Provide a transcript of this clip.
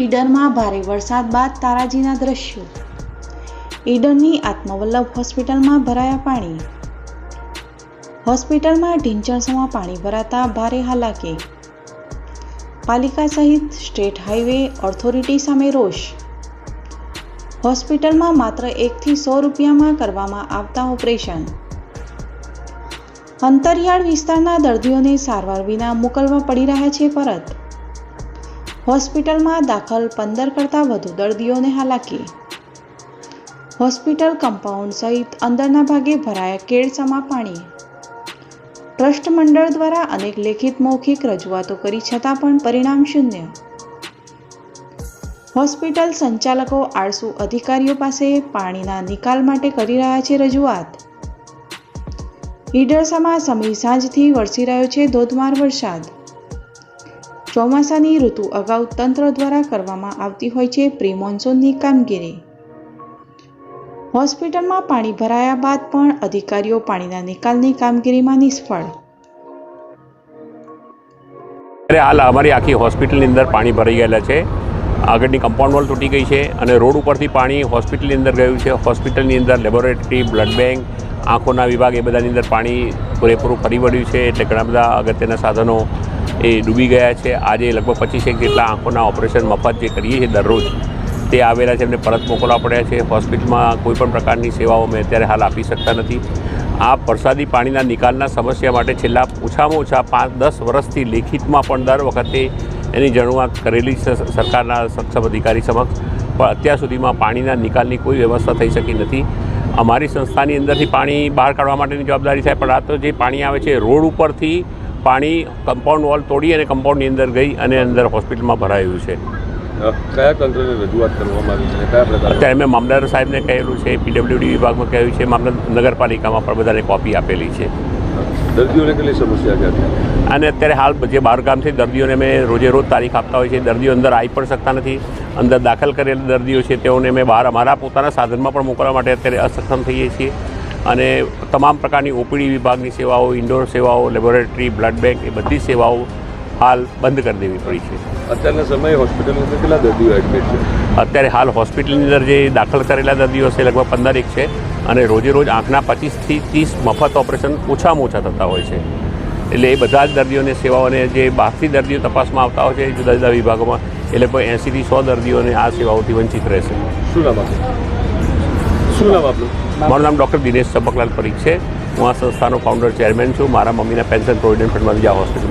ઈડરમાં ભારે વરસાદ બાદ તારાજીના દ્રશ્યો। ઈડરની આત્મવલ્લભ હોસ્પિટલમાં ભરાયા પાણી। હોસ્પિટલમાં ઢીંચણસમાં પાણી ભરાતા ભારે હાલાકી। પાલિકા સહિત સ્ટેટ હાઈવે ઓથોરિટી સામે રોષ। હોસ્પિટલમાં માત્ર 1 થી 100 રૂપિયામાં કરવામાં આવતા ઓપરેશન। અંતરિયાળ વિસ્તારના દર્દીઓને સારવાર વિના મોકલવા પડી રહ્યા છે પરત। હોસ્પિટલમાં દાખલ 15 કરતાં વધુ દર્દીઓને હાલાકી। હોસ્પિટલ કમ્પાઉન્ડ સહિત અંદરના ભાગે ભરાયા કેળસમાં પાણી। ટ્રસ્ટ મંડળ દ્વારા અનેક લેખિત મૌખિક રજૂઆતો કરી છતાં પણ પરિણામ શૂન્ય। હોસ્પિટલ સંચાલકો આળસુ અધિકારીઓ પાસે પાણીના નિકાલ માટે કરી રહ્યા છે રજૂઆત। ઈડરસામાં સમી સાંજથી વરસી રહ્યો છે ધોધમાર વરસાદ। ચોમાસાની ઋતુ અગાઉ તંત્ર દ્વારા કરવામાં આવતી હોય છે પ્રી મોન્સૂનની કામગીરી। હોસ્પિટલમાં પાણી ભરાયા બાદ પણ અધિકારીઓ પાણીના નિકાલની કામગીરીમાં નિષ્ફળ। હાલ અમારી આખી હોસ્પિટલની અંદર પાણી ભરાઈ ગયેલા છે। આગળની કમ્પાઉન્ડ વોલ તૂટી ગઈ છે અને રોડ ઉપરથી પાણી હોસ્પિટલની અંદર ગયું છે। હોસ્પિટલની અંદર લેબોરેટરી, બ્લડ બેંક, આંખોના વિભાગ એ બધાની અંદર પાણી પૂરેપૂરું ફરી વળ્યું છે, એટલે ઘણા બધા અગત્યના સાધનો એ ડૂબી ગયા છે। આજે લગભગ 25 જેટલા આંખોના ઓપરેશન મફત જે કરીએ છીએ દરરોજ તે આવેલા છે, એમને પરત મોકલવા પડ્યા છે। હોસ્પિટલમાં કોઈપણ પ્રકારની સેવાઓ અમે અત્યારે હાલ આપી શકતા નથી। આ વરસાદી પાણીના નિકાલના સમસ્યા માટે છેલ્લા ઓછામાં ઓછા 5-10 વર્ષથી લેખિતમાં પણ દર વખતે એની રજૂઆત કરેલી છે સરકારના સક્ષમ અધિકારી સમક્ષ, પણ અત્યાર સુધીમાં પાણીના નિકાલની કોઈ વ્યવસ્થા થઈ શકી નથી। અમારી સંસ્થાની અંદરથી પાણી બહાર કાઢવા માટેની જવાબદારી થાય, પણ આ તો જે પાણી આવે છે રોડ ઉપરથી પાણી કમ્પાઉન્ડ વોલ તોડી અને કમ્પાઉન્ડની અંદર ગઈ અને અંદર હોસ્પિટલમાં ભરાયું છે। કયા તંત્રને રજૂઆત કરવામાં આવી છે, કયા પ્રકાર? અત્યારે મેં મામલતદાર સાહેબને કહેલું છે, પીડબ્લ્યુડી વિભાગમાં કહ્યું છે, નગરપાલિકામાં પણ બધાને કોપી આપેલી છે। દર્દીઓને કેટલી સમસ્યા છે? અને અત્યારે હાલ જે બહારગામથી દર્દીઓને અમે રોજે રોજ તારીખ આપતા હોય છે, દર્દીઓ અંદર આવી પણ શકતા નથી। અંદર દાખલ કરેલા દર્દીઓ છે તેઓને અમે બહાર અમારા પોતાના સાધનમાં પણ મોકલવા માટે અત્યારે અસક્ષમ થઈએ છીએ। અને તમામ પ્રકારની ઓપીડી વિભાગની સેવાઓ, ઇન્ડોર સેવાઓ, લેબોરેટરી, બ્લડ બેંક એ બધી સેવાઓ હાલ બંધ કરી દેવી પડી છે। અત્યારના સમયે હોસ્પિટલની અંદર કેટલા દર્દીઓ એડમિટ છે? અત્યારે હાલ હોસ્પિટલની અંદર જે દાખલ કરેલા દર્દીઓ છે લગભગ 15 છે, અને રોજે રોજ આંખના 25 થી 30 મફત ઓપરેશન ઓછામાં ઓછા થતા હોય છે। એટલે એ બધા જ દર્દીઓને સેવાઓને જે બહારથી દર્દીઓ તપાસમાં આવતા હોય છે જુદા જુદા વિભાગોમાં, એ લગભગ 80 થી 100 દર્દીઓને આ સેવાઓથી વંચિત રહેશે। શું નામ આપનું? મારું નામ ડૉક્ટર દિનેશ ચંપકલાલ પરીખ છે। હું આ સંસ્થાનો ફાઉન્ડર ચેરમેન છું। મારા મમ્મીના પેન્શન પ્રોવિડન્ટ ફંડમાં બીજા હોસ્પિટલ